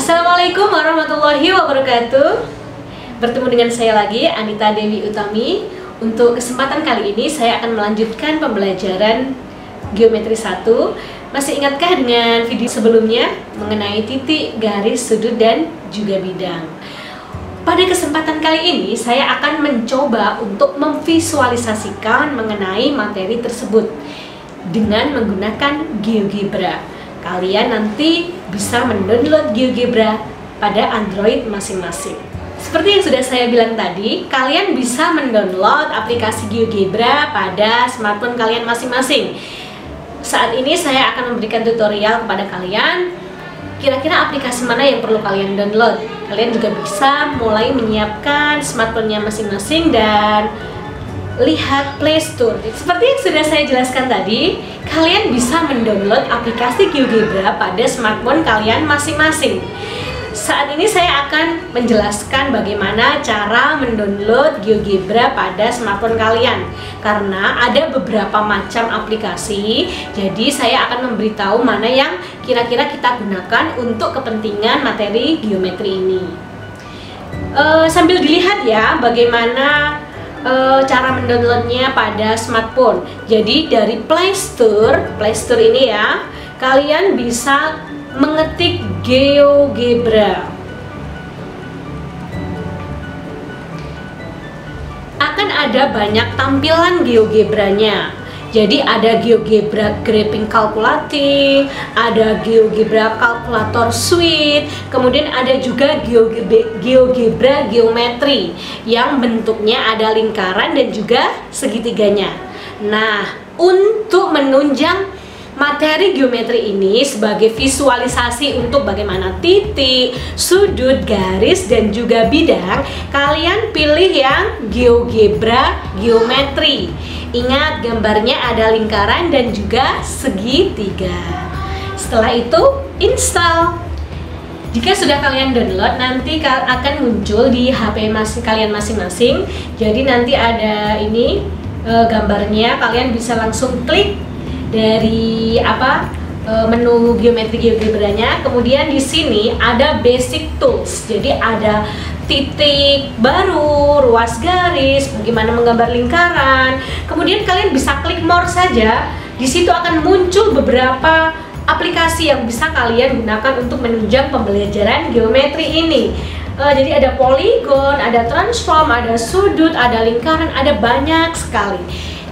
Assalamualaikum warahmatullahi wabarakatuh. Bertemu dengan saya lagi, Anita Dewi Utami. Untuk kesempatan kali ini saya akan melanjutkan pembelajaran Geometri 1. Masih ingatkah dengan video sebelumnya mengenai titik, garis, sudut, dan juga bidang? Pada kesempatan kali ini saya akan mencoba untuk memvisualisasikan mengenai materi tersebut dengan menggunakan GeoGebra. Kalian nanti bisa mendownload GeoGebra pada Android masing-masing. Seperti yang sudah saya bilang tadi, kalian bisa mendownload aplikasi GeoGebra pada smartphone kalian masing-masing. Saat ini saya akan memberikan tutorial kepada kalian, kira-kira aplikasi mana yang perlu kalian download. Kalian juga bisa mulai menyiapkan smartphone-nya masing-masing dan lihat Play Store. Seperti yang sudah saya jelaskan tadi, kalian bisa mendownload aplikasi GeoGebra pada smartphone kalian masing-masing. Saat ini saya akan menjelaskan bagaimana cara mendownload GeoGebra pada smartphone kalian, karena ada beberapa macam aplikasi. Jadi saya akan memberitahu mana yang kira-kira kita gunakan untuk kepentingan materi geometri ini. Sambil dilihat ya bagaimana cara mendownloadnya pada smartphone. Jadi dari Play Store ini ya, kalian bisa mengetik GeoGebra. Akan ada banyak tampilan GeoGebra-nya. Jadi ada GeoGebra Graphing Calculating, ada GeoGebra Calculator Suite, kemudian ada juga GeoGebra Geometri yang bentuknya ada lingkaran dan juga segitiganya. Nah, untuk menunjang materi geometri ini sebagai visualisasi untuk bagaimana titik, sudut, garis, dan juga bidang, kalian pilih yang GeoGebra Geometri. Ingat, gambarnya ada lingkaran dan juga segitiga. Setelah itu, install. Jika sudah kalian download, nanti akan muncul di HP kalian masing-masing. Jadi nanti ada ini gambarnya, kalian bisa langsung klik dari menu geometri GeoGebra-nya. Kemudian di sini ada basic tools. Jadi ada titik baru, ruas garis, bagaimana menggambar lingkaran. Kemudian kalian bisa klik more saja. Di situ akan muncul beberapa aplikasi yang bisa kalian gunakan untuk menunjang pembelajaran geometri ini. Jadi ada polygon, ada transform, ada sudut, ada lingkaran, ada banyak sekali.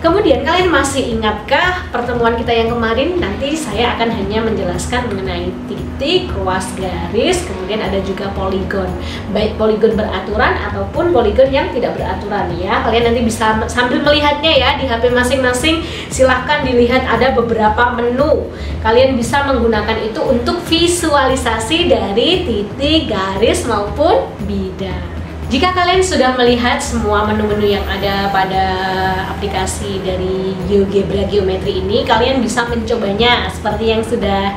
Kemudian kalian masih ingatkah pertemuan kita yang kemarin? Nanti saya akan hanya menjelaskan mengenai titik, ruas garis, kemudian ada juga poligon. Baik poligon beraturan ataupun poligon yang tidak beraturan ya. Kalian nanti bisa sambil melihatnya ya di HP masing-masing. Silahkan dilihat, ada beberapa menu. Kalian bisa menggunakan itu untuk visualisasi dari titik, garis maupun bidang. Jika kalian sudah melihat semua menu-menu yang ada pada aplikasi dari GeoGebra Geometri ini, kalian bisa mencobanya seperti yang sudah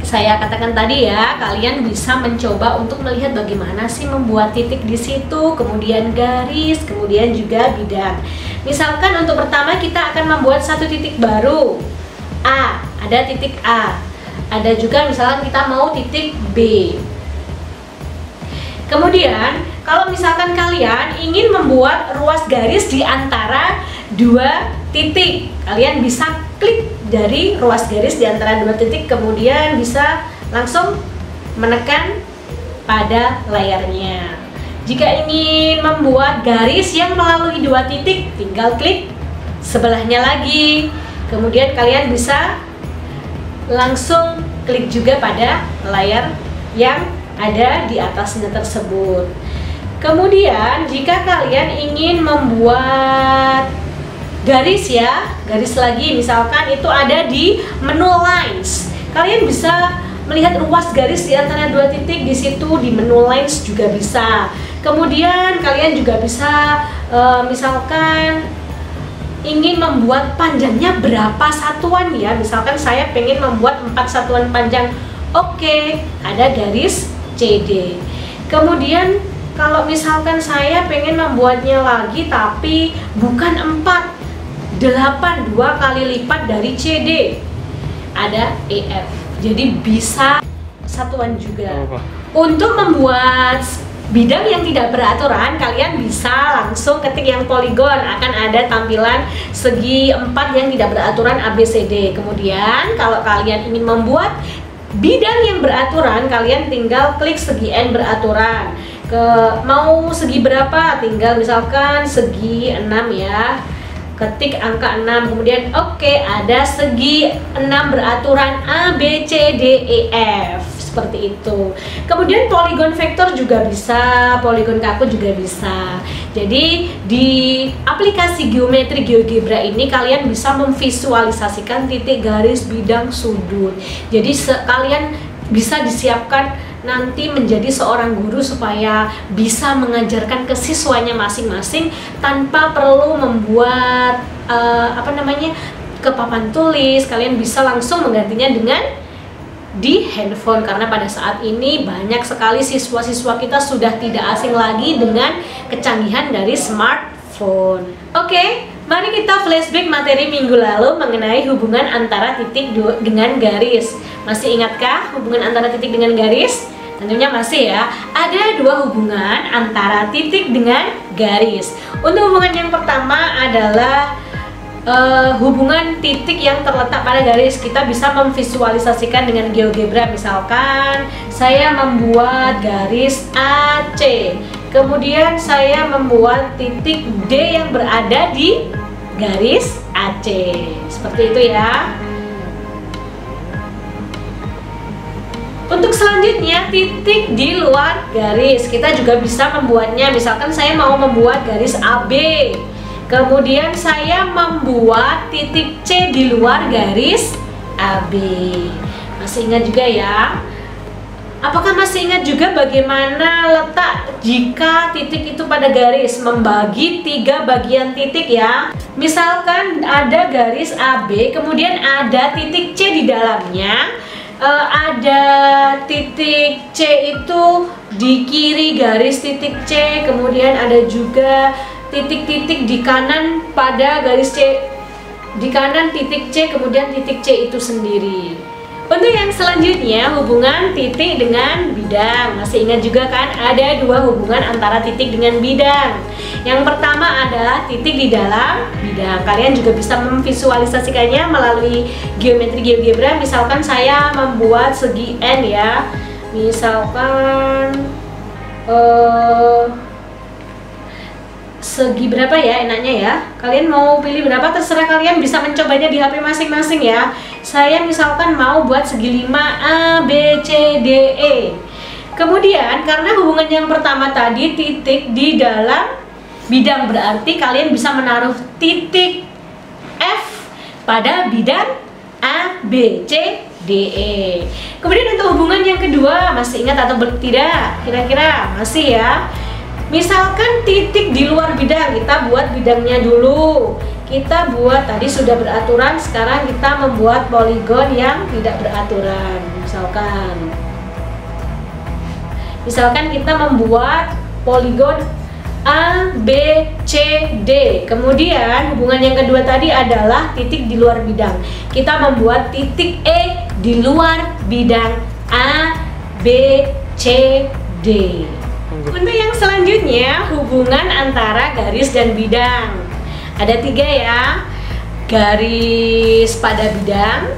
saya katakan tadi ya. Kalian bisa mencoba untuk melihat bagaimana sih membuat titik di situ, kemudian garis, kemudian juga bidang. Misalkan untuk pertama kita akan membuat satu titik baru. A, ada titik A. Ada juga misalkan kita mau titik B. Kemudian kalau misalkan kalian ingin membuat ruas garis di antara dua titik, kalian bisa klik dari ruas garis di antara dua titik, kemudian bisa langsung menekan pada layarnya. Jika ingin membuat garis yang melalui dua titik, tinggal klik sebelahnya lagi. Kemudian kalian bisa langsung klik juga pada layar yang ada di atasnya tersebut. Kemudian jika kalian ingin membuat garis ya, garis lagi, misalkan itu ada di menu lines. Kalian bisa melihat ruas garis di antara dua titik di situ, di menu lines juga bisa. Kemudian kalian juga bisa misalkan ingin membuat panjangnya berapa satuan ya. Misalkan saya pengen membuat 4 satuan panjang. Oke, ada garis CD. Kemudian kalau misalkan saya pengen membuatnya lagi tapi bukan 4, 8, 2 kali lipat dari CD, ada EF. Jadi bisa satuan juga. Apa? Untuk membuat bidang yang tidak beraturan, kalian bisa langsung ketik yang poligon, akan ada tampilan segi 4 yang tidak beraturan ABCD. Kemudian kalau kalian ingin membuat bidang yang beraturan, kalian tinggal klik segi N beraturan. Mau segi berapa? Tinggal misalkan segi 6 ya. Ketik angka 6, kemudian oke, ada segi 6 beraturan A, B, C, D, E, F. Seperti itu. Kemudian poligon vektor juga bisa, poligon kaku juga bisa. Jadi di aplikasi geometri GeoGebra ini kalian bisa memvisualisasikan titik, garis, bidang, sudut. Jadi kalian bisa disiapkan nanti menjadi seorang guru supaya bisa mengajarkan ke siswanya masing-masing tanpa perlu membuat ke papan tulis. Kalian bisa langsung menggantinya dengan di handphone, karena pada saat ini banyak sekali siswa-siswa kita sudah tidak asing lagi dengan kecanggihan dari smartphone. Oke, mari kita flashback materi minggu lalu mengenai hubungan antara titik dengan garis. Masih ingatkah hubungan antara titik dengan garis? Tentunya masih ya. Ada dua hubungan antara titik dengan garis. Untuk hubungan yang pertama adalah hubungan titik yang terletak pada garis. Kita bisa memvisualisasikan dengan GeoGebra. Misalkan saya membuat garis AC, kemudian saya membuat titik D yang berada di garis AC. Seperti itu ya. Untuk selanjutnya, titik di luar garis, kita juga bisa membuatnya. Misalkan saya mau membuat garis AB, kemudian saya membuat titik C di luar garis AB. Masih ingat juga ya? Apakah masih ingat juga bagaimana letak jika titik itu pada garis? Membagi 3 bagian titik ya. Misalkan ada garis AB, kemudian ada titik C di dalamnya. Ada titik C itu di kiri garis titik C, kemudian ada juga titik-titik di kanan pada garis C, di kanan titik C, kemudian titik C itu sendiri. Untuk yang selanjutnya, hubungan titik dengan bidang. Masih ingat juga kan, ada dua hubungan antara titik dengan bidang. Yang pertama adalah titik di dalam bidang. Kalian juga bisa memvisualisasikannya melalui geometri GeoGebra. Misalkan saya membuat segi N ya. Misalkan segi berapa ya enaknya ya? Kalian mau pilih berapa terserah kalian, bisa mencobanya di HP masing-masing ya. Saya misalkan mau buat segi 5 A, B, C, D, E. Kemudian karena hubungan yang pertama tadi titik di dalam bidang, berarti kalian bisa menaruh titik F pada bidang A, B, C, D, E. Kemudian untuk hubungan yang kedua, masih ingat atau tidak? Kira-kira masih ya? Misalkan titik di luar bidang, kita buat bidangnya dulu. Kita buat, tadi sudah beraturan, sekarang kita membuat poligon yang tidak beraturan. Misalkan kita membuat poligon A, B, C, D. Kemudian hubungan yang kedua tadi adalah titik di luar bidang. Kita membuat titik E di luar bidang A, B, C, D. Untuk yang selanjutnya, hubungan antara garis dan bidang. Ada 3 ya. Garis pada bidang,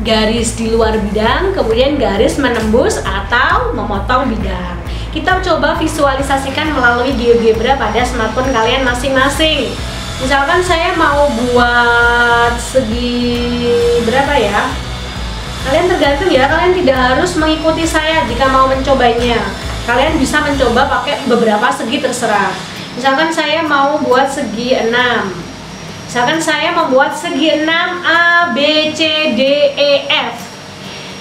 garis di luar bidang, kemudian garis menembus atau memotong bidang. Kita coba visualisasikan melalui GeoGebra pada smartphone kalian masing-masing. Misalkan saya mau buat segi berapa ya? Kalian tergantung ya, kalian tidak harus mengikuti saya jika mau mencobanya. Kalian bisa mencoba pakai beberapa segi terserah. Misalkan saya mau buat segi 6. Misalkan saya membuat segi 6 A, B, C, D, E, F.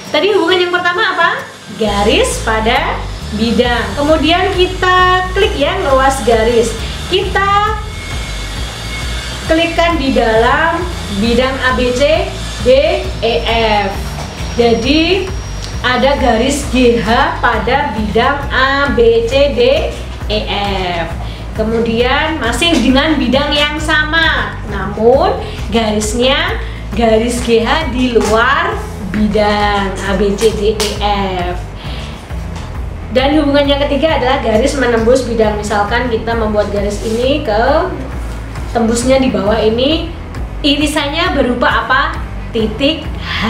Tadi hubungan yang pertama apa? Garis pada bidang. Kemudian kita klik ya luas garis. Kita klikkan di dalam bidang A, B, C, D, E, F. Jadi ada garis GH pada bidang A, B, C, D, E, F. Kemudian masih dengan bidang yang sama, namun garisnya garis GH di luar bidang A, B, C, D, E, F. Dan hubungan yang ketiga adalah garis menembus bidang. Misalkan kita membuat garis ini ke tembusnya di bawah ini, irisannya berupa apa? Titik H.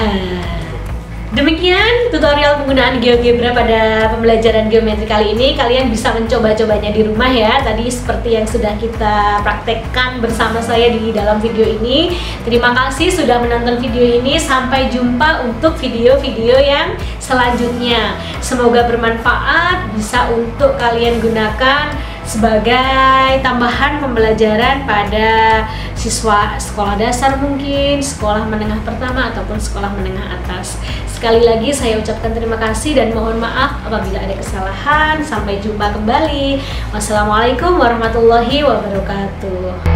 Demikian tutorial penggunaan GeoGebra pada pembelajaran geometri kali ini. Kalian bisa mencoba-cobanya di rumah ya. Tadi seperti yang sudah kita praktekkan bersama saya di dalam video ini. Terima kasih sudah menonton video ini. Sampai jumpa untuk video-video yang selanjutnya. Semoga bermanfaat, bisa untuk kalian gunakan sebagai tambahan pembelajaran pada siswa sekolah dasar, mungkin sekolah menengah pertama ataupun sekolah menengah atas. Sekali lagi saya ucapkan terima kasih dan mohon maaf apabila ada kesalahan. Sampai jumpa kembali. Wassalamualaikum warahmatullahi wabarakatuh.